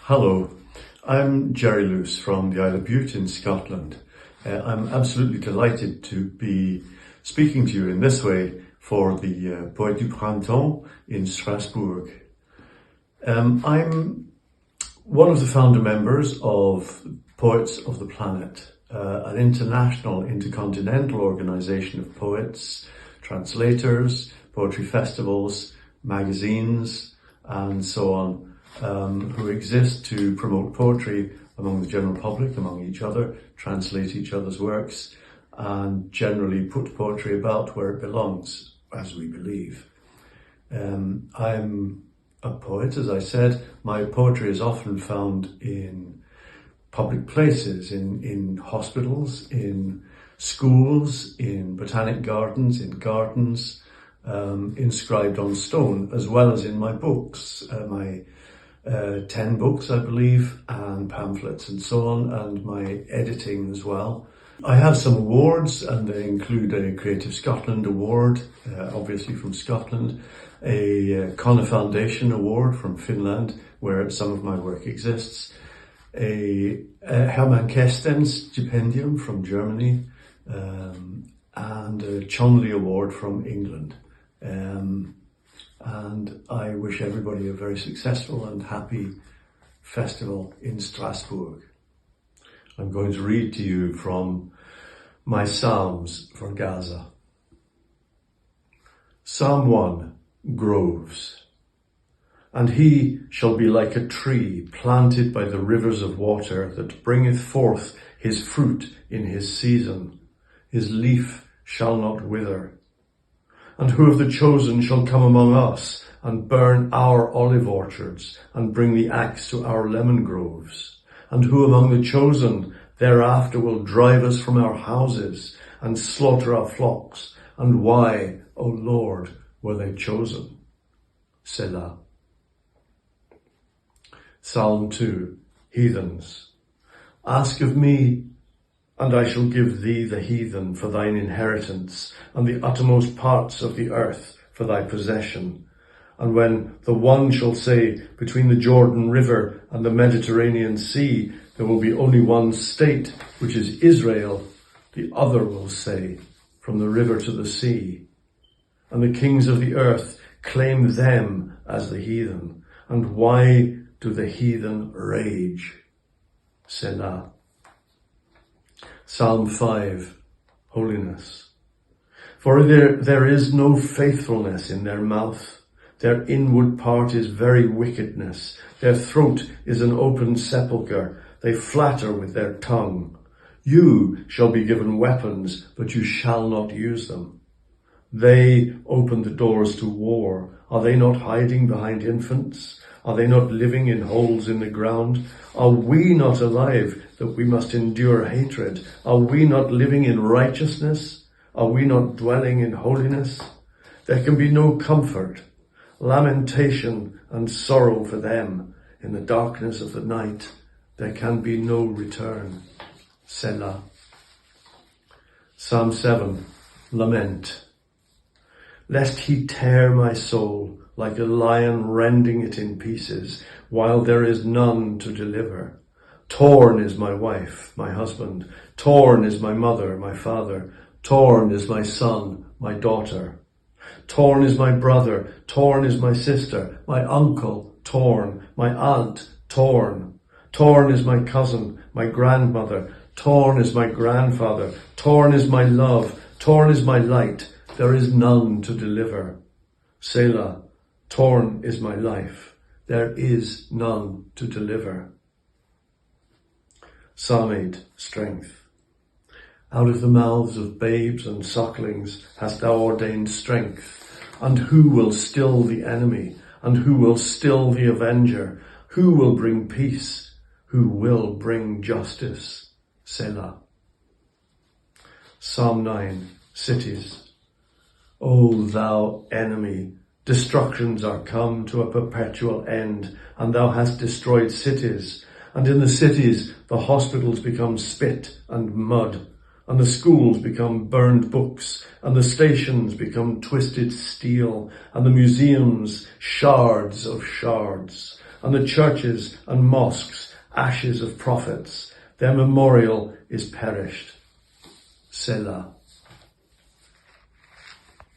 Hello, I'm Gerry from the Isle of Bute in Scotland. I'm absolutely delighted to be speaking to you in this way for the Poètes du Printemps in Strasbourg. I'm one of the founder members of Poets of the Planet, an international intercontinental organisation of poets, translators, poetry festivals, magazines and so on, who exist to promote poetry among the general public, among each other, translate each other's works, and generally put poetry about where it belongs, as we believe. I'm a poet, as I said. My poetry is often found in public places, in hospitals, in schools, in botanic gardens, inscribed on stone, as well as in my books, my 10 books, I believe, and pamphlets and so on, and my editing as well. I have some awards, and they include a Creative Scotland Award, obviously from Scotland, a Connor Foundation Award from Finland, where some of my work exists, a Hermann Kesten Stipendium from Germany, and a Chonley Award from England. And I wish everybody a very successful and happy festival in Strasbourg. I'm going to read to you from my Psalms for Gaza. Psalm 1, Groves. And he shall be like a tree planted by the rivers of water, that bringeth forth his fruit in his season. His leaf shall not wither. And who of the chosen shall come among us, and burn our olive orchards, and bring the axe to our lemon groves? And who among the chosen thereafter will drive us from our houses, and slaughter our flocks? And why, O Lord, were they chosen? Selah. Psalm 2, Heathens. Ask of me, and I shall give thee the heathen for thine inheritance, and the uttermost parts of the earth for thy possession. And when the one shall say, between the Jordan River and the Mediterranean Sea, there will be only one state, which is Israel, the other will say, from the river to the sea. And the kings of the earth claim them as the heathen. And why do the heathen rage? Selah. Psalm 5, Holiness. For there is no faithfulness in their mouth. Their inward part is very wickedness. Their throat is an open sepulchre. They flatter with their tongue. You shall be given weapons, but you shall not use them. They open the doors to war. Are they not hiding behind infants? Are they not living in holes in the ground? Are we not alive that we must endure hatred? Are we not living in righteousness? Are we not dwelling in holiness? There can be no comfort, lamentation and sorrow for them. In the darkness of the night, there can be no return. Selah. Psalm 7, Lament. Lest he tear my soul, like a lion rending it in pieces, while there is none to deliver. Torn is my wife, my husband. Torn is my mother, my father. Torn is my son, my daughter. Torn is my brother. Torn is my sister, my uncle. Torn, my aunt. Torn. Torn is my cousin, my grandmother. Torn is my grandfather. Torn is my love. Torn is my light. There is none to deliver. Selah. Torn is my life. There is none to deliver. Psalm 8, Strength. Out of the mouths of babes and sucklings hast thou ordained strength. And who will still the enemy? And who will still the avenger? Who will bring peace? Who will bring justice? Selah. Psalm 9, Cities. O thou enemy, destructions are come to a perpetual end, and thou hast destroyed cities. And in the cities the hospitals become spit and mud, and the schools become burned books, and the stations become twisted steel, and the museums shards of shards. and the churches and mosques ashes of prophets. Their memorial is perished. Selah.